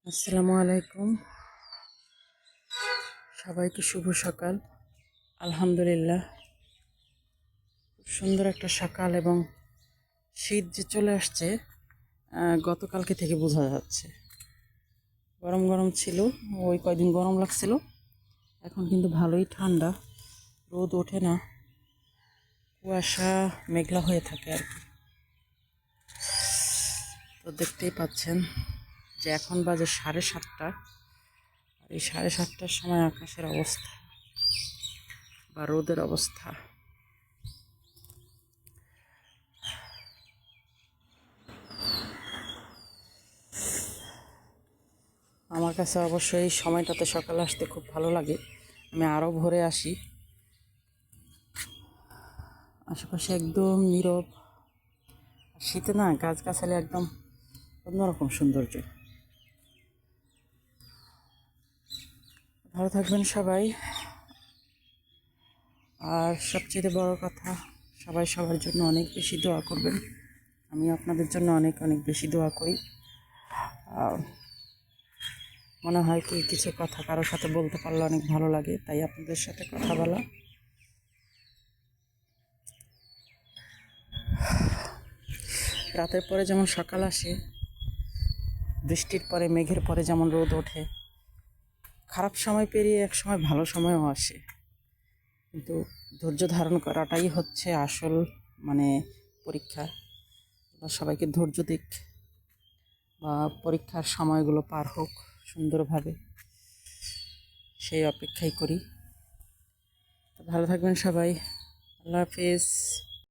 আসসালামু আলাইকুম। সবাইকে শুভ সকাল। আলহামদুলিল্লাহ, খুব সুন্দর একটা সকাল এবং শীত যে চলে আসছে গতকালকে থেকে বোঝা যাচ্ছে। গরম গরম ছিল, ওই কয়দিন গরম লাগছিল, এখন কিন্তু ভালোই ঠান্ডা, রোদ ওঠে না, কুয়াশা মেঘলা হয়ে থাকে আর কি। তো দেখতেই পাচ্ছেন যে এখন বাজে 7:30। আর এই 7:30টার সময় আকাশের অবস্থা বা রোদের অবস্থা, আমার কাছে অবশ্যই এই সময়টাতে সকালে আসতে খুব ভালো লাগে। আমি আরও ভোরে আসি, আশেপাশে একদম নীরব, শীতে না গাছগাছালি একদম অন্যরকম সৌন্দর্য। ভালো থাকবেন সবাই, আর সবচেয়ে বড় কথা, সবাই সবার জন্য অনেক বেশি দোয়া করবেন। আমি আপনাদের জন্য অনেক অনেক বেশি দোয়া করি। মনে হয় কি কিছু কথা কারোর সাথে বলতে পারলে অনেক ভালো লাগে, তাই আপনাদের সাথে কথা বলা। রাতের পরে যেমন সকাল আসে, বৃষ্টির পরে মেঘের পরে যেমন রোদ ওঠে, খারাপ সময় পেরিয়ে এক সময় ভালো সময়ও আসে, কিন্তু ধৈর্য ধারণ করাটাই হচ্ছে আসল মানে পরীক্ষা। সবাইকে ধৈর্য দিক বা পরীক্ষার সময়গুলো পার হোক সুন্দরভাবে, সেই অপেক্ষাই করি। তো ভালো থাকবেন সবাই, আল্লাহ হাফিজ।